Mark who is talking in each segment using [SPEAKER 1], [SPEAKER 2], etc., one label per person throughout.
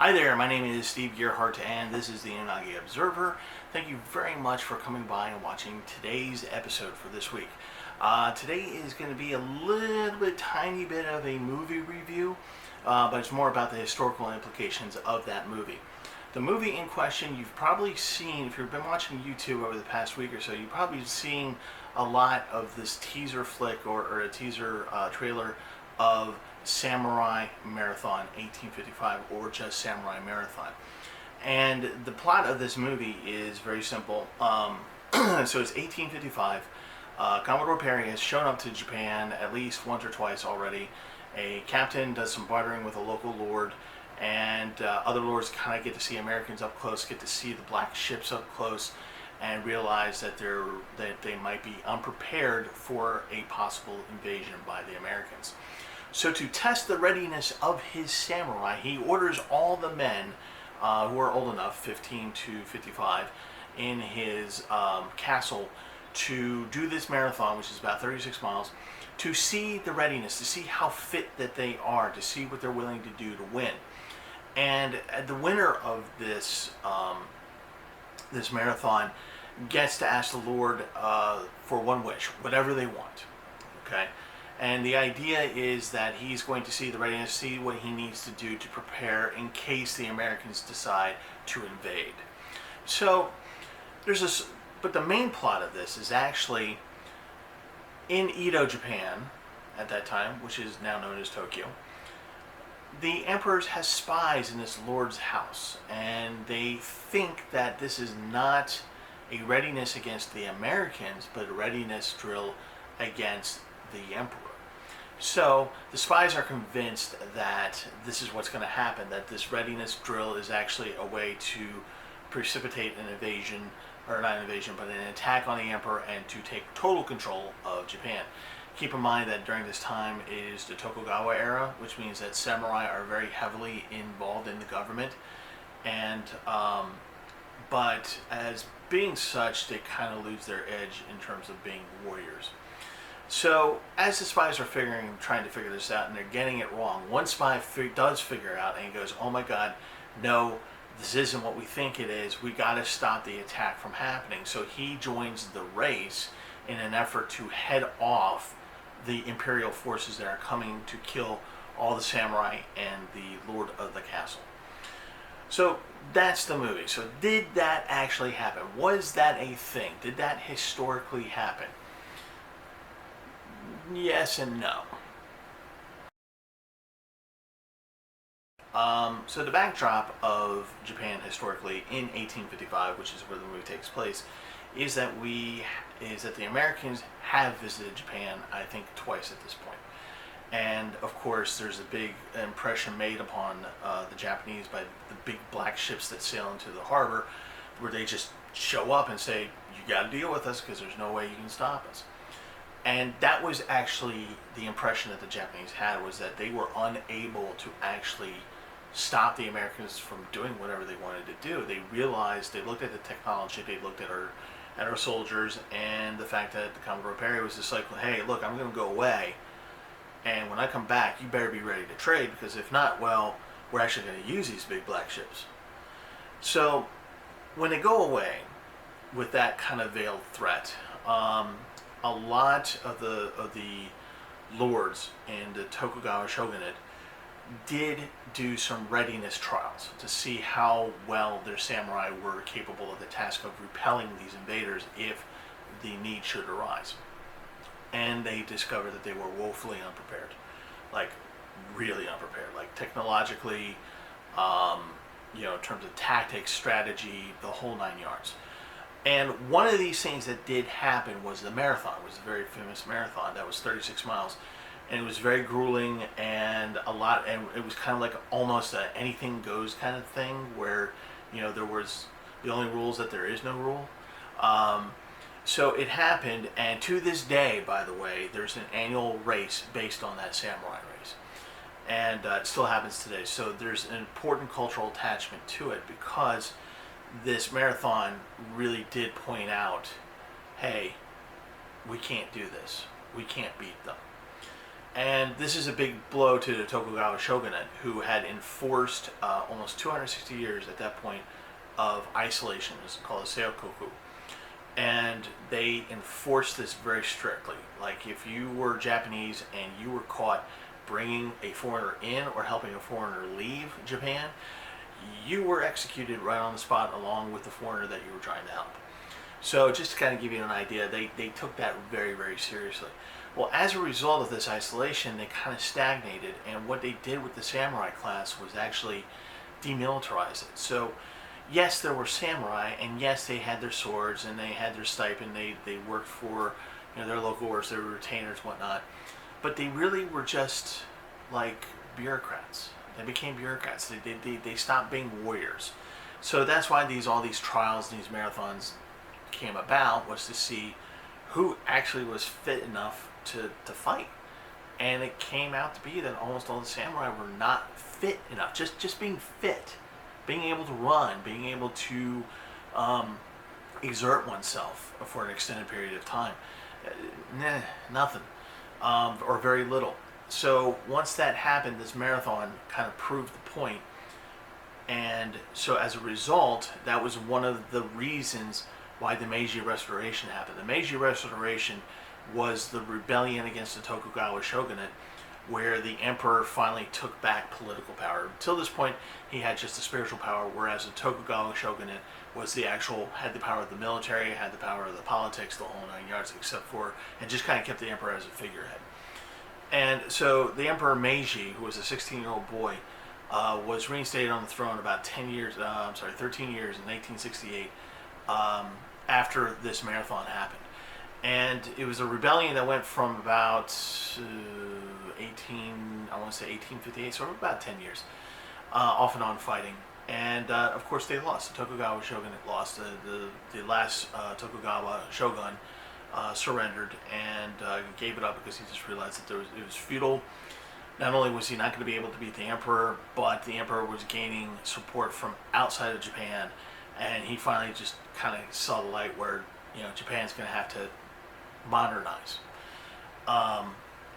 [SPEAKER 1] Hi there, my name is Steve Gearhart and this is the Unagi Observer. Thank you very much for coming by and watching today's episode for this week. Today is going to be a tiny bit of a movie review, but it's more about the historical implications of that movie. The movie in question you've probably seen, if you've been watching YouTube over the past week or so, you've probably seen a lot of this teaser flick or a teaser trailer of Samurai Marathon 1855, or just Samurai Marathon. And the plot of this movie is very simple. So it's 1855. Commodore Perry has shown up to Japan at least once or twice already. A captain does some bartering with a local lord, and other lords kind of get to see Americans up close, get to see the black ships up close, and realize that they might be unprepared for a possible invasion by the Americans. So to test the readiness of his samurai, he orders all the men who are old enough, 15 to 55, in his castle to do this marathon, which is about 36 miles, to see the readiness, to see how fit that they are, to see what they're willing to do to win. And the winner of this this marathon gets to ask the Lord for one wish, whatever they want. Okay? And the idea is that he's going to see the readiness, see what he needs to do to prepare in case the Americans decide to invade. So there's this, but the main plot of this is actually in Edo, Japan, at that time, which is now known as Tokyo. The emperor has spies in this lord's house, and they think that this is not a readiness against the Americans, but a readiness drill against the emperor. So the spies are convinced that this is what's going to happen, that this readiness drill is actually a way to precipitate an invasion, or not an invasion, but an attack on the emperor and to take total control of Japan. Keep in mind that during this time is the Tokugawa era, which means that samurai are very heavily involved in the government, and but as being such, they kind of lose their edge in terms of being warriors. So as the spies are trying to figure this out, and they're getting it wrong, one spy does figure it out, and he goes, "Oh my God, no, this isn't what we think it is. We got to stop the attack from happening." So he joins the race in an effort to head off the imperial forces that are coming to kill all the samurai and the lord of the castle. So that's the movie. So did that actually happen? Was that a thing? Did that historically happen? Yes and no. So the backdrop of Japan historically in 1855, which is where the movie takes place, is that the Americans have visited Japan, I think, twice at this point. And of course, there's a big impression made upon the Japanese by the big black ships that sail into the harbor, where they just show up and say, "You got to deal with us because there's no way you can stop us." And that was actually the impression that the Japanese had, was that they were unable to actually stop the Americans from doing whatever they wanted to do. They realized, they looked at the technology, they looked at our soldiers, and the fact that the Commodore Perry was just like, "Hey, look, I'm going to go away, and when I come back, you better be ready to trade, because if not, well, we're actually going to use these big black ships." So when they go away with that kind of veiled threat, a lot of the lords in the Tokugawa shogunate did do some readiness trials to see how well their samurai were capable of the task of repelling these invaders if the need should arise. And they discovered that they were woefully unprepared, like really unprepared, like technologically, in terms of tactics, strategy, the whole 9 yards. And one of these things that did happen was the marathon. It was a very famous marathon that was 36 miles. And it was very grueling, and it was kind of like almost a anything goes kind of thing, where, there was the only rules that there is no rule. So it happened, and to this day, by the way, there's an annual race based on that samurai race. And it still happens today. So there's an important cultural attachment to it, because this marathon really did point out, hey, we can't do this. We can't beat them. And this is a big blow to the Tokugawa shogunate, who had enforced almost 260 years at that point of isolation. It's called a seokoku. And they enforced this very strictly. Like, if you were Japanese and you were caught bringing a foreigner in or helping a foreigner leave Japan, you were executed right on the spot along with the foreigner that you were trying to help. So just to kind of give you an idea, they took that very, very seriously. Well, as a result of this isolation, they kind of stagnated, and what they did with the samurai class was actually demilitarize it. So yes, there were samurai, and yes, they had their swords, and they had their stipend, they worked for, you know, their local orders, their retainers, whatnot, but they really were just like bureaucrats. They became bureaucrats. They stopped being warriors. So that's why all these trials, these marathons came about, was to see who actually was fit enough to fight. And it came out to be that almost all the samurai were not fit enough. Just being fit, being able to run, being able to exert oneself for an extended period of time. Nothing, or very little. So once that happened, this marathon kind of proved the point. And so as a result, that was one of the reasons why the Meiji Restoration happened. The Meiji Restoration was the rebellion against the Tokugawa shogunate, where the emperor finally took back political power. Until this point, he had just the spiritual power, whereas the Tokugawa shogunate was had the power of the military, had the power of the politics, the whole 9 yards, and just kind of kept the emperor as a figurehead. And so the Emperor Meiji, who was a 16-year-old boy, was reinstated on the throne about 13 years in 1868, after this marathon happened. And it was a rebellion that went from about 1858, so about 10 years, off and on fighting. And of course they lost. The Tokugawa shogunate lost. The last Tokugawa shogun surrendered and gave it up because he just realized that it was futile. Not only was he not going to be able to beat the emperor, but the emperor was gaining support from outside of Japan, and he finally just kind of saw the light where, you know, Japan's going to have to modernize.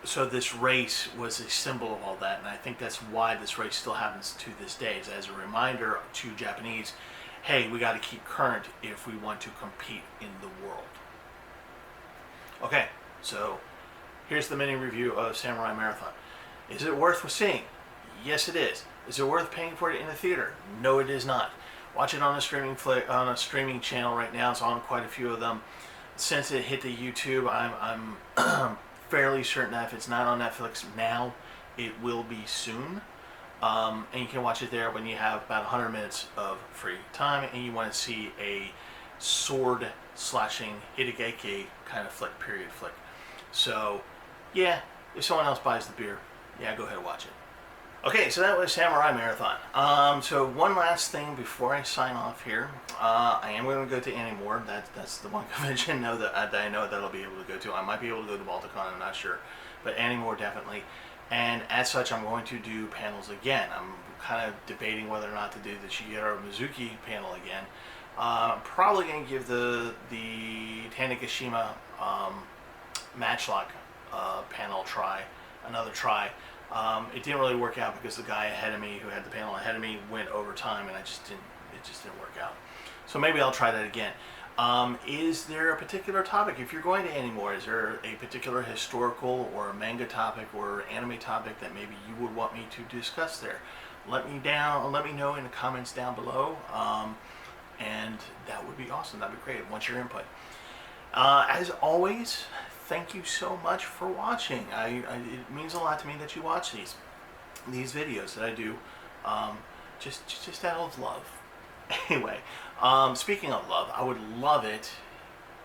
[SPEAKER 1] So this race was a symbol of all that, and I think that's why this race still happens to this day, as a reminder to Japanese, hey, we got to keep current if we want to compete in the world. Okay, so here's the mini review of Samurai Marathon. Is it worth seeing? Yes, it is. Is it worth paying for it in the theater? No, it is not. Watch it on a streaming channel right now. It's on quite a few of them. Since it hit the YouTube, I'm fairly certain that if it's not on Netflix now, it will be soon. And you can watch it there when you have about 100 minutes of free time and you want to see a sword slashing hitageki kind of period flick. So yeah, if someone else buys the beer, yeah, go ahead and watch it. Okay, so that was Samurai Marathon. So one last thing before I sign off here. I am going to go to Anymore. That's the one convention that I know that I'll be able to go to. I might be able to go to Balticon, I'm not sure. But Anymore, definitely. And as such, I'm going to do panels again. I'm kind of debating whether or not to do the Shigeru Mizuki panel again. Probably going to give the Tanegashima Matchlock panel another try. It didn't really work out because the guy ahead of me, who had the panel ahead of me, went over time, and it just didn't work out. So maybe I'll try that again. Is there a particular topic, if you're going to Anymore, is there a particular historical or manga topic or anime topic that maybe you would want me to discuss there? Let me know in the comments down below, and that would be awesome. That'd be great. I want your input. As always, thank you so much for watching. It means a lot to me that you watch these videos that I do, just out of love. Anyway, speaking of love, I would love it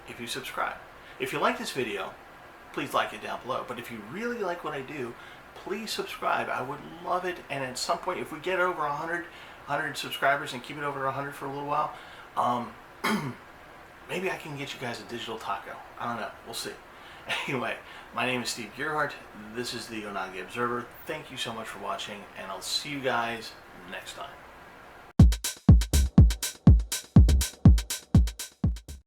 [SPEAKER 1] if you subscribe. If you like this video, please like it down below. But if you really like what I do, please subscribe. I would love it. And at some point, if we get over 100 subscribers and keep it over 100 for a little while, maybe I can get you guys a digital taco. I don't know. We'll see. Anyway, my name is Steve Gearhart. This is the Onagi Observer. Thank you so much for watching, and I'll see you guys next time.